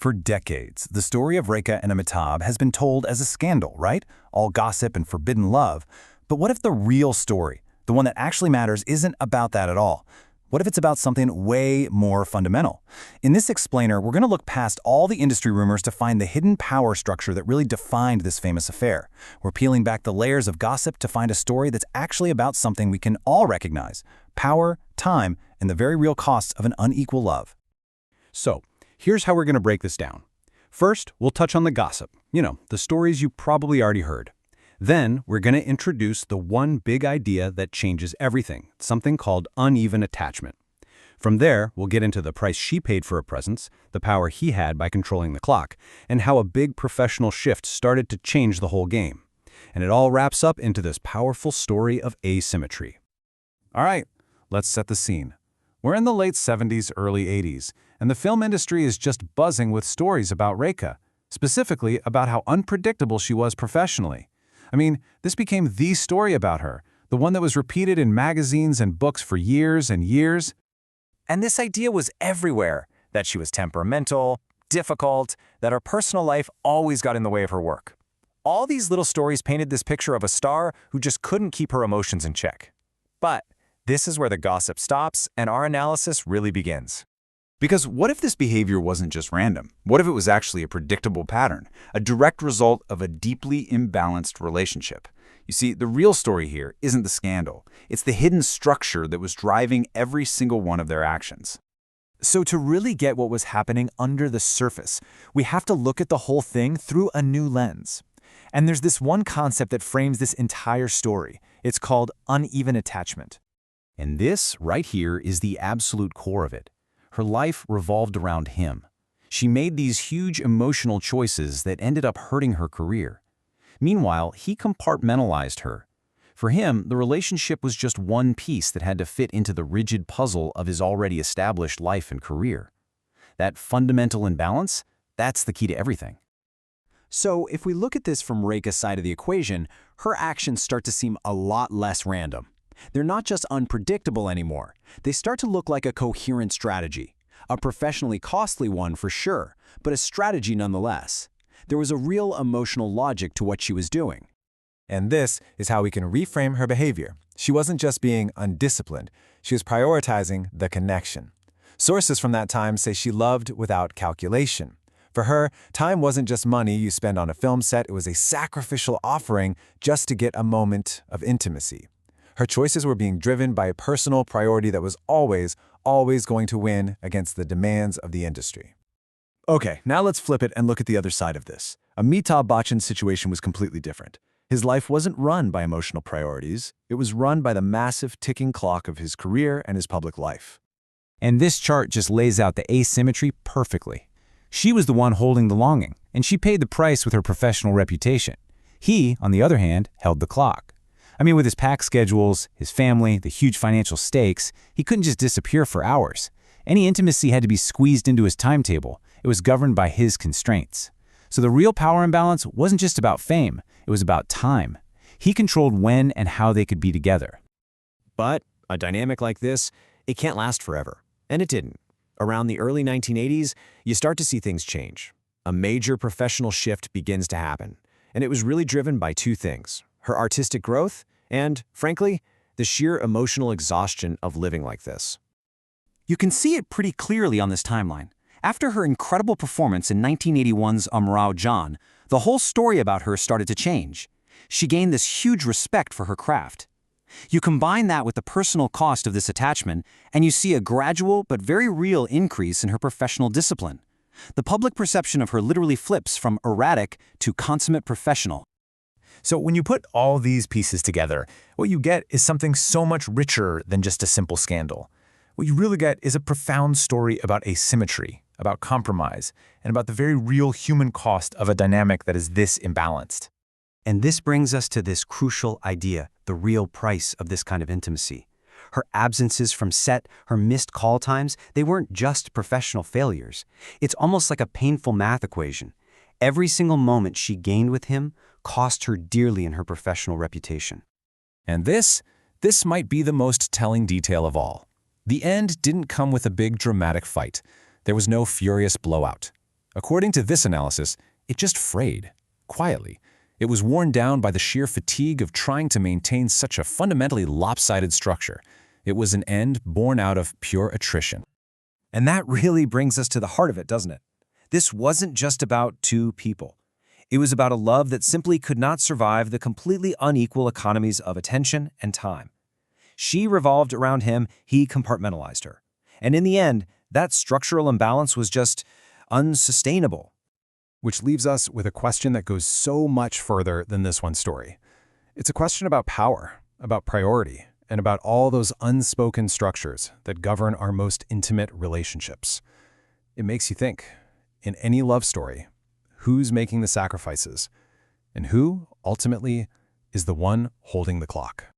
For decades, the story of Rekha and Amitabh has been told as a scandal, right? All gossip and forbidden love. But what if the real story, the one that actually matters, isn't about that at all? What if it's about something way more fundamental? In this explainer, we're going to look past all the industry rumors to find the hidden power structure that really defined this famous affair. We're peeling back the layers of gossip to find a story that's actually about something we can all recognize: power, time, and the very real costs of an unequal love. So, here's how we're going to break this down. First, we'll touch on the gossip, the stories you probably already heard. Then, we're going to introduce the one big idea that changes everything, something called uneven attachment. From there, we'll get into the price she paid for her presence, the power he had by controlling the clock, and how a big professional shift started to change the whole game. And it all wraps up into this powerful story of asymmetry. All right, let's set the scene. We're in the late 70s, early 80s, and the film industry is just buzzing with stories about Rekha, specifically about how unpredictable she was professionally. I mean, this became the story about her, the one that was repeated in magazines and books for years and years. And this idea was everywhere, that she was temperamental, difficult, that her personal life always got in the way of her work. All these little stories painted this picture of a star who just couldn't keep her emotions in check. But this is where the gossip stops and our analysis really begins. Because what if this behavior wasn't just random? What if it was actually a predictable pattern, a direct result of a deeply imbalanced relationship? You see, the real story here isn't the scandal. It's the hidden structure that was driving every single one of their actions. So to really get what was happening under the surface, we have to look at the whole thing through a new lens. And there's this one concept that frames this entire story. It's called uneven attachment. And this, right here, is the absolute core of it. Her life revolved around him. She made these huge emotional choices that ended up hurting her career. Meanwhile, he compartmentalized her. For him, the relationship was just one piece that had to fit into the rigid puzzle of his already established life and career. That fundamental imbalance, that's the key to everything. So if we look at this from Rekha's side of the equation, her actions start to seem a lot less random. They're not just unpredictable anymore. They start to look like a coherent strategy. A professionally costly one for sure, but a strategy nonetheless. There was a real emotional logic to what she was doing. And this is how we can reframe her behavior. She wasn't just being undisciplined, she was prioritizing the connection. Sources from that time say she loved without calculation. For her, time wasn't just money you spend on a film set, it was a sacrificial offering just to get a moment of intimacy. Her choices were being driven by a personal priority that was always going to win against the demands of the industry. Okay, now let's flip it and look at the other side of this. Amitabh Bachchan's situation was completely different. His life wasn't run by emotional priorities. It was run by the massive ticking clock of his career and his public life. And this chart just lays out the asymmetry perfectly. She was the one holding the longing, and she paid the price with her professional reputation. He, on the other hand, held the clock. I mean, with his packed schedules, his family, the huge financial stakes, he couldn't just disappear for hours. Any intimacy had to be squeezed into his timetable. It was governed by his constraints. So the real power imbalance wasn't just about fame, it was about time. He controlled when and how they could be together. But a dynamic like this, it can't last forever. And it didn't. Around the early 1980s, you start to see things change. A major professional shift begins to happen. And it was really driven by two things: her artistic growth and, frankly, the sheer emotional exhaustion of living like this. You can see it pretty clearly on this timeline. After her incredible performance in 1981's Amrao John, the whole story about her started to change. She gained this huge respect for her craft. You combine that with the personal cost of this attachment, and you see a gradual but very real increase in her professional discipline. The public perception of her literally flips from erratic to consummate professional. So when you put all these pieces together, what you get is something so much richer than just a simple scandal. What you really get is a profound story about asymmetry, about compromise, and about the very real human cost of a dynamic that is this imbalanced. And this brings us to this crucial idea, the real price of this kind of intimacy. Her absences from set, her missed call times, they weren't just professional failures. It's almost like a painful math equation. Every single moment she gained with him cost her dearly in her professional reputation. And this might be the most telling detail of all. The end didn't come with a big dramatic fight. There was no furious blowout. According to this analysis, it just frayed, quietly. It was worn down by the sheer fatigue of trying to maintain such a fundamentally lopsided structure. It was an end born out of pure attrition. And that really brings us to the heart of it, doesn't it? This wasn't just about two people. It was about a love that simply could not survive the completely unequal economies of attention and time. She revolved around him, he compartmentalized her. And in the end, that structural imbalance was just unsustainable. Which leaves us with a question that goes so much further than this one story. It's a question about power, about priority, and about all those unspoken structures that govern our most intimate relationships. It makes you think, in any love story, who's making the sacrifices, and who, ultimately, is the one holding the clock?